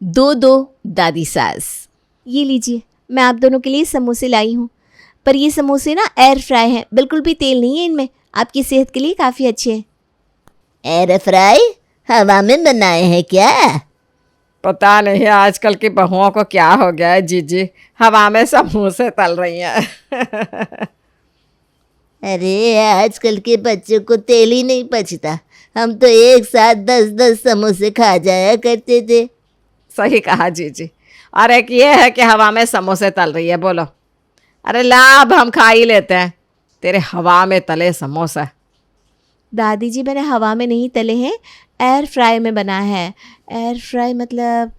दो दो दादी सास। ये लीजिए, मैं आप दोनों के लिए समोसे लाई हूँ, पर ये समोसे ना एयर फ्राई हैं, बिल्कुल भी तेल नहीं है इनमें, आपकी सेहत के लिए काफ़ी अच्छे हैं। एयर फ्राई हवा में बनाए हैं क्या? पता नहीं आजकल की बहुओं को क्या हो गया है जीजी, हवा में समोसे तल रही हैं। अरे आजकल के बच्चों को तेल ही नहीं पचता। हम तो एक साथ 10-10 समोसे खा जाया करते थे। सही कहा जीजी। और एक ये है कि हवा में समोसे तल रही है, बोलो। अरे ला, अब हम खा ही लेते हैं तेरे हवा में तले समोसा। दादी जी, मैंने हवा में नहीं तले हैं, एयर फ्राई में बना है। एयर फ्राई मतलब?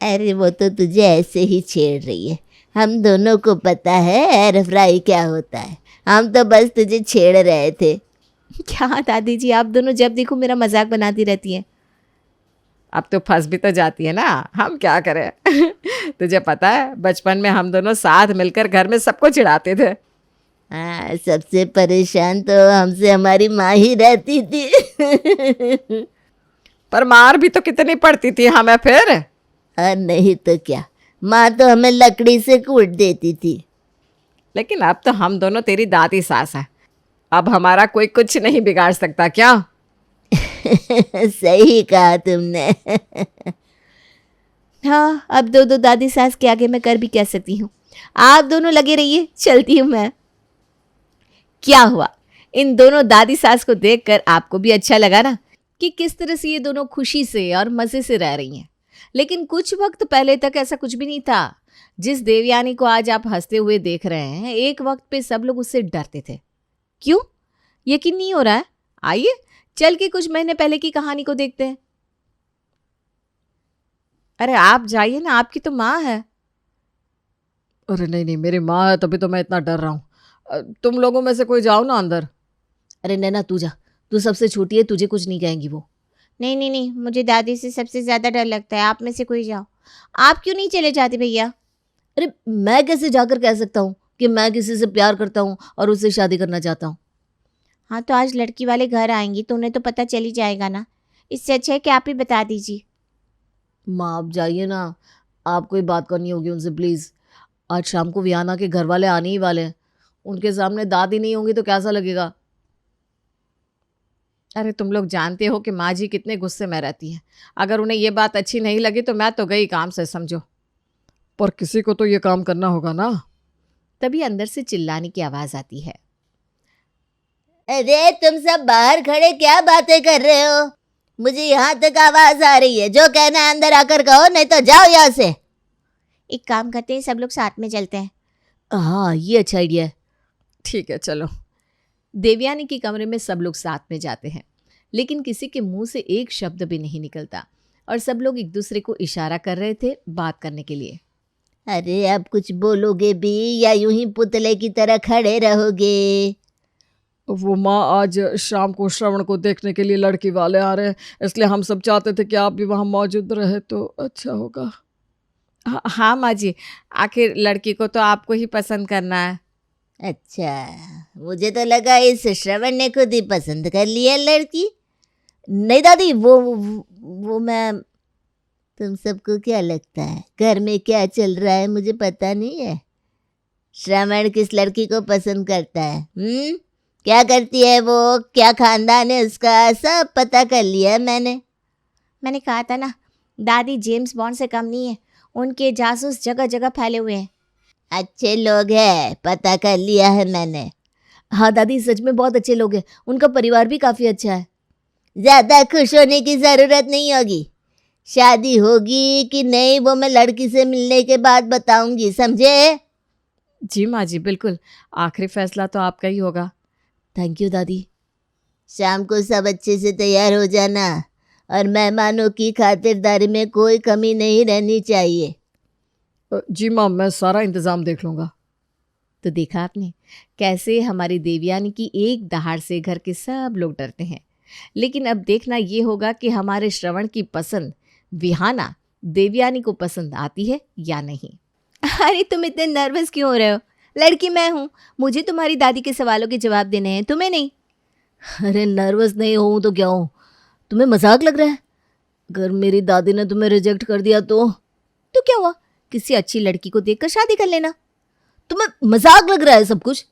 अरे वो तो तुझे ऐसे ही छेड़ रही है, हम दोनों को पता है एयर फ्राई क्या होता है। हम तो बस तुझे छेड़ रहे थे। क्या दादी जी, आप दोनों जब देखो मेरा मजाक बनाती रहती हैं। अब तो फंस भी तो जाती है ना, हम क्या करें। तुझे पता है बचपन में हम दोनों साथ मिलकर घर में सबको चिढ़ाते थे। हाँ, सबसे परेशान तो हमसे हमारी माँ ही रहती थी। पर मार भी तो कितनी पड़ती थी हमें फिर। और नहीं तो क्या, माँ तो हमें लकड़ी से कूट देती थी। लेकिन अब तो हम दोनों तेरी दादी सास है, अब हमारा कोई कुछ नहीं बिगाड़ सकता क्या। सही कहा तुमने। हाँ, अब दो दो दादी सास के आगे मैं कर भी कह सकती हूँ। आप दोनों लगे रहिए, चलती हूँ मैं। क्या हुआ, इन दोनों दादी सास को देखकर आपको भी अच्छा लगा ना, कि किस तरह से ये दोनों खुशी से और मजे से रह रही हैं। लेकिन कुछ वक्त पहले तक ऐसा कुछ भी नहीं था। जिस देवयानी को आज आप हंसते हुए देख रहे हैं, एक वक्त पे सब लोग उससे डरते थे। क्यों, यकीन नहीं हो रहा है? आइए चल के कुछ महीने पहले की कहानी को देखते हैं। अरे आप जाइए ना, आपकी तो माँ है। अरे नहीं नहीं, मेरी माँ है तभी तो मैं इतना डर रहा हूँ। तुम लोगों में से कोई जाओ ना अंदर। अरे नैना तू जा, तू सबसे छोटी है, तुझे कुछ नहीं कहेंगी वो। नहीं नहीं नहीं, मुझे दादी से सबसे ज़्यादा डर लगता है, आप में से कोई जाओ। आप क्यों नहीं चले जाते भैया? अरे मैं कैसे जाकर कह सकता हूँ कि मैं किसी से प्यार करता हूँ और उससे शादी करना चाहता हूँ। हाँ तो आज लड़की वाले घर आएंगी तो उन्हें तो पता चल ही जाएगा ना, इससे अच्छा है कि आप ही बता दीजिए। माँ आप जाइए ना, आपको ही बात करनी होगी उनसे प्लीज़। आज शाम को वियाना के घर वाले आने ही वाले हैं, उनके सामने दादी नहीं होंगी तो कैसा लगेगा। अरे तुम लोग जानते हो कि माँ जी कितने गुस्से में रहती हैं, अगर उन्हें ये बात अच्छी नहीं लगी तो मैं तो गई काम से, समझो। पर किसी को तो ये काम करना होगा ना। तभी अंदर से चिल्लाने की आवाज़ आती है। अरे तुम सब बाहर खड़े क्या बातें कर रहे हो? मुझे यहाँ तक आवाज आ रही है, जो कहना है अंदर आकर कहो, नहीं तो जाओ यहाँ से। एक काम करते हैं, सब लोग साथ में चलते हैं। हाँ ये अच्छा आइडिया है। ठीक है चलो। देवयानी के कमरे में सब लोग साथ में जाते हैं, लेकिन किसी के मुंह से एक शब्द भी नहीं निकलता और सब लोग एक दूसरे को इशारा कर रहे थे बात करने के लिए। अरे अब कुछ बोलोगे भी या यूं ही पुतले की तरह खड़े रहोगे? वो माँ, आज शाम को श्रवण को देखने के लिए लड़की वाले आ रहे हैं, इसलिए हम सब चाहते थे कि आप भी वहाँ मौजूद रहे तो अच्छा होगा। हाँ माँ जी, आखिर लड़की को तो आपको ही पसंद करना है। अच्छा, मुझे तो लगा इस श्रवण ने खुद ही पसंद कर लिया लड़की। नहीं दादी, वो मैं, तुम सबको क्या लगता है घर में क्या चल रहा है मुझे पता नहीं है? श्रवण किस लड़की को पसंद करता है? क्या करती है वो, क्या खानदान है उसका, सब पता कर लिया मैंने कहा था ना, दादी जेम्स बॉन्ड से कम नहीं है, उनके जासूस जगह जगह फैले हुए हैं। अच्छे लोग हैं, पता कर लिया है मैंने। हाँ दादी, सच में बहुत अच्छे लोग हैं, उनका परिवार भी काफ़ी अच्छा है। ज़्यादा खुश होने की ज़रूरत नहीं होगी, शादी होगी कि नहीं वो मैं लड़की से मिलने के बाद बताऊंगी, समझे? जी माँ जी बिल्कुल, आखिरी फैसला तो आपका ही होगा। थैंक यू दादी। शाम को सब अच्छे से तैयार हो जाना और मेहमानों की खातिरदारी में कोई कमी नहीं रहनी चाहिए। जी माँ, मैं सारा इंतज़ाम देख लूँगा। तो देखा आपने कैसे हमारी देवयानी की एक दहाड़ से घर के सब लोग डरते हैं। लेकिन अब देखना ये होगा कि हमारे श्रवण की पसंद विहाना देवयानी को पसंद आती है या नहीं। अरे तुम इतने नर्वस क्यों हो रहे हो? लड़की मैं हूँ, मुझे तुम्हारी दादी के सवालों के जवाब देने हैं, तुम्हें नहीं। अरे नर्वस नहीं हूँ तो क्या हूँ, तुम्हें मजाक लग रहा है? अगर मेरी दादी ने तुम्हें रिजेक्ट कर दिया तो क्या हुआ, किसी अच्छी लड़की को देखकर शादी कर लेना। तुम्हें मजाक लग रहा है सब कुछ?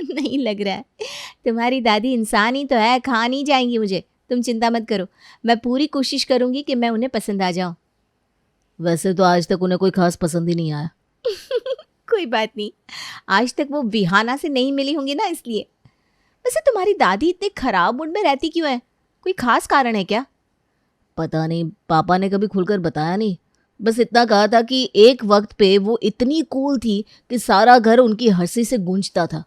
नहीं लग रहा है, तुम्हारी दादी इंसान ही तो है, खा नहीं जाएंगी मुझे, तुम चिंता मत करो। मैं पूरी कोशिश करूंगी कि मैं उन्हें पसंद आ जाऊं। वैसे तो आज तक उन्हें कोई खास पसंद ही नहीं आया। कोई बात नहीं, आज तक वो विहाना से नहीं मिली होंगी ना, इसलिए। वैसे तुम्हारी दादी इतने खराब मूड में रहती क्यों है, कोई खास कारण है क्या? पता नहीं, पापा ने कभी खुलकर बताया नहीं, बस इतना कहा था कि एक वक्त पे वो इतनी कूल थी कि सारा घर उनकी हंसी से गूंजता था।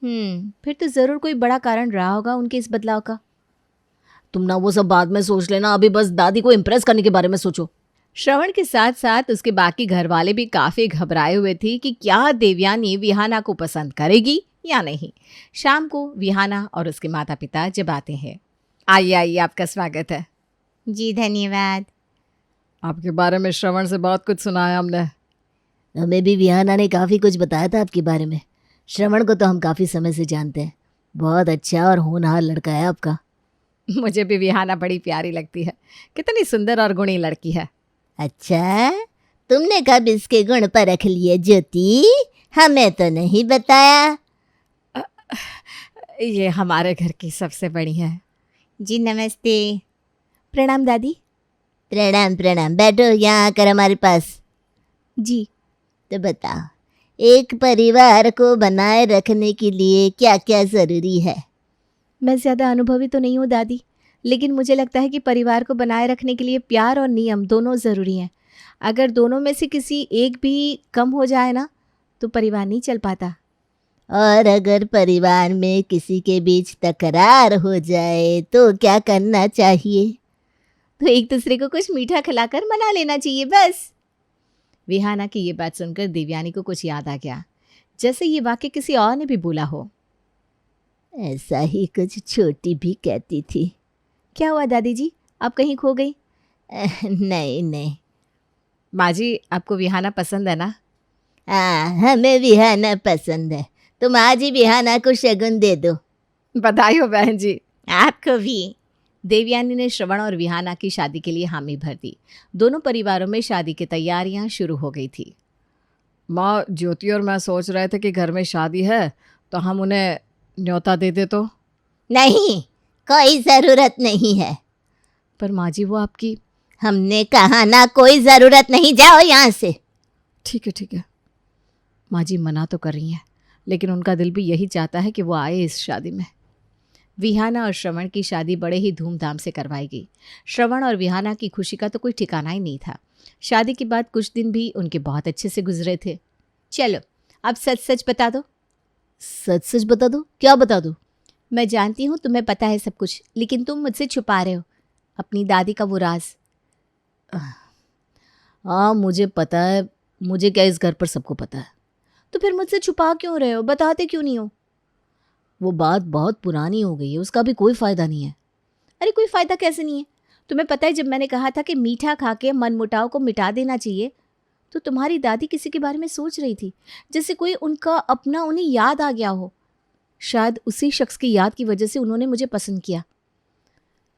फिर तो जरूर कोई बड़ा कारण रहा होगा उनके इस बदलाव का। तुम ना वो सब बाद में सोच लेना, अभी बस दादी को इम्प्रेस करने के बारे में सोचो। श्रवण के साथ साथ उसके बाकी घर वाले भी काफी घबराए हुए थे कि क्या देवयानी विहाना को पसंद करेगी या नहीं। शाम को विहाना और उसके माता पिता जब आते हैं। आइए आइए, आपका स्वागत है। जी धन्यवाद। आपके बारे में श्रवण से बहुत कुछ सुना है हमने। हमें भी विहाना ने काफ़ी कुछ बताया था आपके बारे में। श्रवण को तो हम काफ़ी समय से जानते हैं, बहुत अच्छा और होनहार लड़का है आपका। मुझे भी विहाना बड़ी प्यारी लगती है, कितनी सुंदर और गुणी लड़की है। अच्छा, तुमने कब इसके गुण परख लिए ज्योति? हमें तो नहीं बताया। ये हमारे घर की सबसे बड़ी है। जी नमस्ते। प्रणाम दादी। प्रणाम प्रणाम, बैठो यहाँ आकर हमारे पास। जी। तो बताओ, एक परिवार को बनाए रखने के लिए क्या क्या ज़रूरी है? मैं ज़्यादा अनुभवी तो नहीं हूँ दादी, लेकिन मुझे लगता है कि परिवार को बनाए रखने के लिए प्यार और नियम दोनों ज़रूरी हैं। अगर दोनों में से किसी एक भी कम हो जाए ना, तो परिवार नहीं चल पाता। और अगर परिवार में किसी के बीच तकरार हो जाए तो क्या करना चाहिए? तो एक दूसरे को कुछ मीठा खिलाकर मना लेना चाहिए, बस। विहाना की ये बात सुनकर देवयानी को कुछ याद आ गया, जैसे ये वाक्य किसी और ने भी बोला हो। ऐसा ही कुछ छोटी भी कहती थी। क्या हुआ दादी जी, आप कहीं खो गई? नहीं नहीं। माँ जी, आपको विहाना पसंद है ना? हाँ, हमें विहाना पसंद है। तुम आज ही विहाना को शगुन दे दो। बधाई हो बहन जी। आपको भी। देवयानी ने श्रवण और विहाना की शादी के लिए हामी भर दी। दोनों परिवारों में शादी की तैयारियां शुरू हो गई थी। माँ, ज्योति और मैं सोच रहे थे कि घर में शादी है तो हम उन्हें न्योता दे दे तो। नहीं, कोई ज़रूरत नहीं है। पर माँ जी, वो आपकी। हमने कहा ना, कोई ज़रूरत नहीं, जाओ यहाँ से। ठीक है। माँ जी मना तो कर रही हैं, लेकिन उनका दिल भी यही चाहता है कि वो आए इस शादी में। विहाना और श्रवण की शादी बड़े ही धूमधाम से करवाई गई। श्रवण और विहाना की खुशी का तो कोई ठिकाना ही नहीं था। शादी के बाद कुछ दिन भी उनके बहुत अच्छे से गुजरे थे। चलो, अब सच सच बता दो। सच सच बता दो? क्या बता दो? मैं जानती हूँ तुम्हें पता है सब कुछ, लेकिन तुम मुझसे छुपा रहे हो अपनी दादी का वो राज। हाँ, मुझे पता है। मुझे क्या, इस घर पर सबको पता है। तो फिर मुझसे छुपा क्यों रहे हो, बताते क्यों नहीं हो? वो बात बहुत पुरानी हो गई है, उसका भी कोई फ़ायदा नहीं है। अरे कोई फ़ायदा कैसे नहीं है? तुम्हें पता है, जब मैंने कहा था कि मीठा खा के मनमुटाव को मिटा देना चाहिए, तो तुम्हारी दादी किसी के बारे में सोच रही थी, जैसे कोई उनका अपना उन्हें याद आ गया हो। शायद उसी शख्स की याद की वजह से उन्होंने मुझे पसंद किया।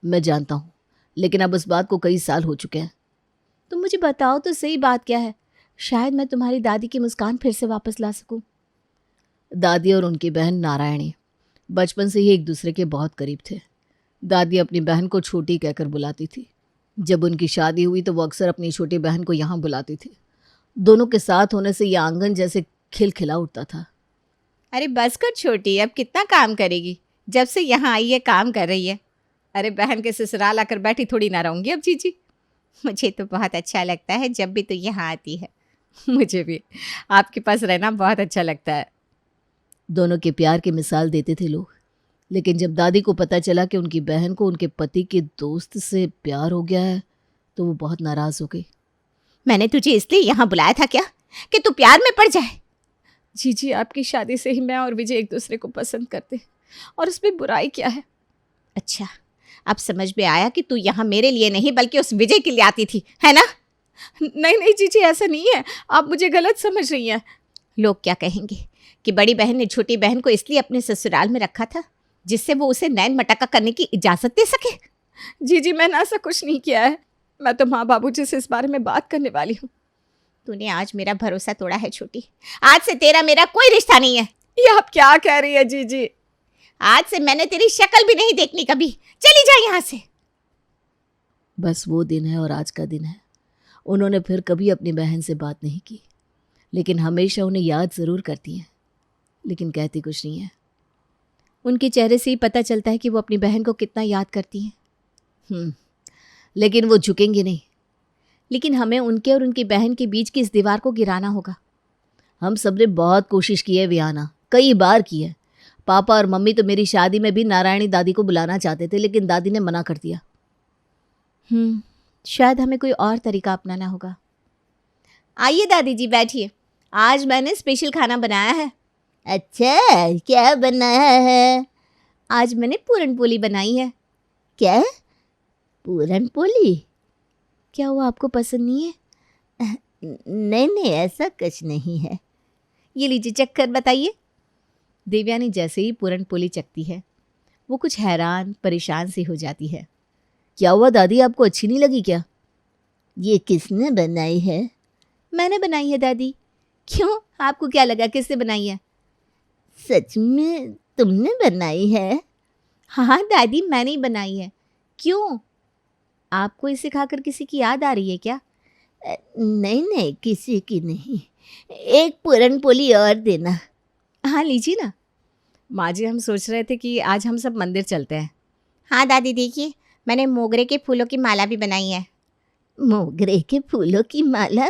मैं जानता हूँ, लेकिन अब इस बात को कई साल हो चुके हैं। तुम मुझे बताओ तो सही, बात क्या है? शायद मैं तुम्हारी दादी की मुस्कान फिर से वापस ला सकूं। दादी और उनकी बहन नारायणी बचपन से ही एक दूसरे के बहुत करीब थे। दादी अपनी बहन को छोटी कहकर बुलाती थी। जब उनकी शादी हुई तो वो अक्सर अपनी छोटी बहन को यहाँ बुलाती थी। दोनों के साथ होने से ये आंगन जैसे खिलखिला उठता था। अरे बस कर छोटी, अब कितना काम करेगी? जब से यहाँ आई है काम कर रही है। अरे बहन के ससुराल आकर बैठी थोड़ी ना रहूँगी अब जीजी। मुझे तो बहुत अच्छा लगता है जब भी तू यहाँ आती है। मुझे भी आपके पास रहना बहुत अच्छा लगता है। दोनों के प्यार की मिसाल देते थे लोग, लेकिन जब दादी को पता चला कि उनकी बहन को उनके पति के दोस्त से प्यार हो गया है तो वो बहुत नाराज़ हो गई। मैंने तुझे इसलिए यहाँ बुलाया था क्या, कि तू प्यार में पड़ जाए? जीजी, आपकी शादी से ही मैं और विजय एक दूसरे को पसंद करते, और उसमें बुराई क्या है? अच्छा, अब समझ में आया कि तू यहाँ मेरे लिए नहीं बल्कि उस विजय के लिए आती थी, है ना? नहीं जीजी, ऐसा नहीं है, आप मुझे गलत समझ रही हैं। लोग क्या कहेंगे कि बड़ी बहन ने छोटी बहन को इसलिए अपने ससुराल में रखा था जिससे वो उसे नैन मटका करने की इजाज़त दे सके। जी मैंने ऐसा कुछ नहीं किया है। मैं तो माँ बाबूजी से इस बारे में बात करने वाली हूँ। तूने आज मेरा भरोसा तोड़ा है छोटी। आज से तेरा मेरा कोई रिश्ता नहीं है। ये आप क्या कह रही है जी? आज से मैंने तेरी शक्ल भी नहीं देखनी कभी। चली जा यहाँ से। बस वो दिन है और आज का दिन है। उन्होंने फिर कभी अपनी बहन से बात नहीं की, लेकिन हमेशा उन्हें याद ज़रूर करती हैं, लेकिन कहती कुछ नहीं है। उनके चेहरे से ही पता चलता है कि वो अपनी बहन को कितना याद करती हैं। लेकिन वो झुकेंगे नहीं। लेकिन हमें उनके और उनकी बहन के बीच की इस दीवार को गिराना होगा। हम सब ने बहुत कोशिश की है वियाना, कई बार की है। पापा और मम्मी तो मेरी शादी में भी नारायणी दादी को बुलाना चाहते थे, लेकिन दादी ने मना कर दिया। शायद हमें कोई और तरीका अपनाना होगा। आइए दादी जी बैठिए। आज मैंने स्पेशल खाना बनाया है। अच्छा, क्या बनाया है? आज मैंने पूरन पोली बनाई है। क्या? पूरन पोली? क्या वो आपको पसंद नहीं है? नहीं, ऐसा कुछ नहीं है। ये लीजिए चख कर बताइए। देवयानी जैसे ही पूरन पोली चखती है, वो कुछ हैरान परेशान सी हो जाती है। क्या हुआ दादी, आपको अच्छी नहीं लगी क्या? ये किसने बनाई है? मैंने बनाई है दादी। क्यों, आपको क्या लगा किसने बनाई है? सच में तुमने बनाई है? हाँ दादी, मैंने ही बनाई है। क्यों, आपको इसे खाकर किसी की याद आ रही है क्या? नहीं, किसी की नहीं। एक पूरन पोली और देना। हाँ लीजिए ना। माँ जी, हम सोच रहे थे कि आज हम सब मंदिर चलते हैं। हाँ दादी, देखिए मैंने मोगरे के फूलों की माला भी बनाई है। मोगरे के फूलों की माला?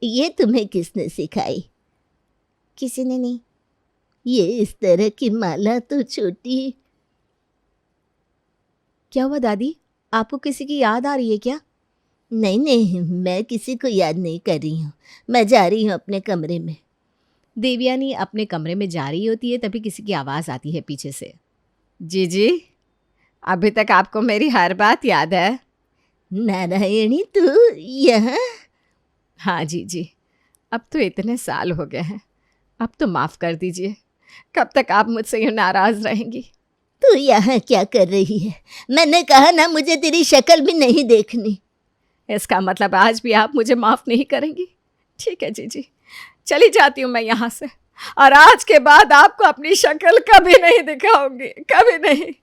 ये तुम्हें किसने सिखाई? किसी ने नहीं। ये इस तरह की माला तो छोटी। क्या हुआ दादी, आपको किसी की याद आ रही है क्या? नहीं, मैं किसी को याद नहीं कर रही हूँ। मैं जा रही हूँ अपने कमरे में। देवयानी अपने कमरे में जा रही होती है, तभी किसी की आवाज़ आती है पीछे से। जी, अभी तक आपको मेरी हर बात याद है? नारायणी, तू यहाँ? हाँ जी, अब तो इतने साल हो गए हैं, अब तो माफ़ कर दीजिए। कब तक आप मुझसे यूँ नाराज़ रहेंगी? तू यहाँ क्या कर रही है? मैंने कहा ना, मुझे तेरी शक्ल भी नहीं देखनी। इसका मतलब आज भी आप मुझे माफ़ नहीं करेंगी? ठीक है जी, चली जाती हूँ मैं यहाँ से, और आज के बाद आपको अपनी शक्ल कभी नहीं दिखाऊंगी, कभी नहीं।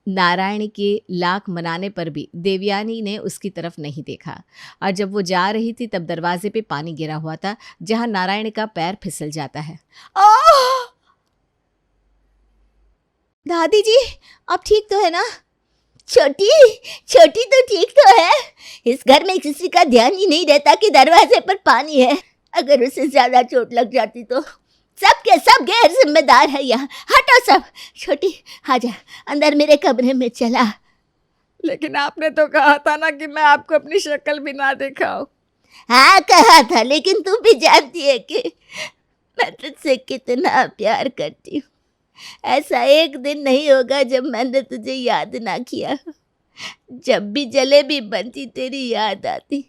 नारायण के लाख मनाने पर भी देवयानी ने उसकी तरफ नहीं देखा, और जब वो जा रही थी तब दरवाजे पे पानी गिरा हुआ था, जहाँ नारायण का पैर फिसल जाता है। दादी जी, आप ठीक तो है ना? छोटी तो ठीक तो है। इस घर में किसी का ध्यान ही नहीं रहता कि दरवाजे पर पानी है। अगर उसे ज्यादा चोट लग जाती तो सब के सब गैर जिम्मेदार है यहाँ। हटो सब। छोटी आजा अंदर मेरे कमरे में चला। लेकिन आपने तो कहा था ना कि मैं आपको अपनी शक्ल भी ना दिखाऊं। हाँ कहा था, लेकिन तू भी जानती है कि मैं तुझसे कितना प्यार करती हूँ। ऐसा एक दिन नहीं होगा जब मैंने तुझे याद ना किया। जब भी जलेबी बनती तेरी याद आती,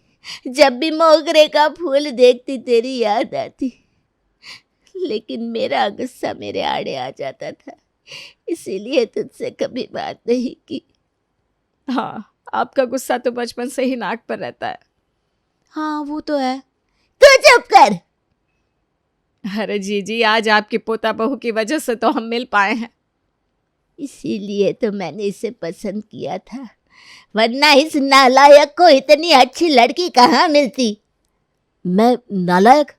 जब भी मोगरे का फूल देखती तेरी याद आती, लेकिन मेरा गुस्सा मेरे आड़े आ जाता था, इसीलिए तुझसे कभी बात नहीं की। हाँ, आपका गुस्सा तो बचपन से ही नाक पर रहता है। हाँ वो तो है। तू चुप कर। अरे जी, आज आपकी पोता बहू की वजह से तो हम मिल पाए हैं। इसीलिए तो मैंने इसे पसंद किया था, वरना इस नालायक को इतनी अच्छी लड़की कहाँ मिलती। मैं नालायक?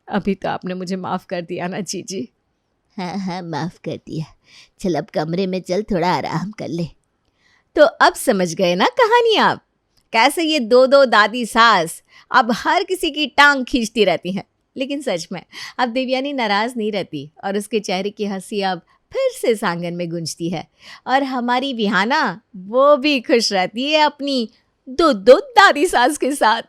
अभी तो आपने मुझे माफ़ कर दिया ना जी। हाँ माफ़ कर दिया। चल अब कमरे में चल, थोड़ा आराम कर ले। तो अब समझ गए ना कहानी आप, कैसे ये दो दादी सास अब हर किसी की टांग खींचती रहती हैं। लेकिन सच में अब देवयानी नाराज़ नहीं रहती, और उसके चेहरे की हंसी अब फिर से आंगन में गूंजती है, और हमारी विहाना वो भी खुश रहती है अपनी दो दादी सास के साथ।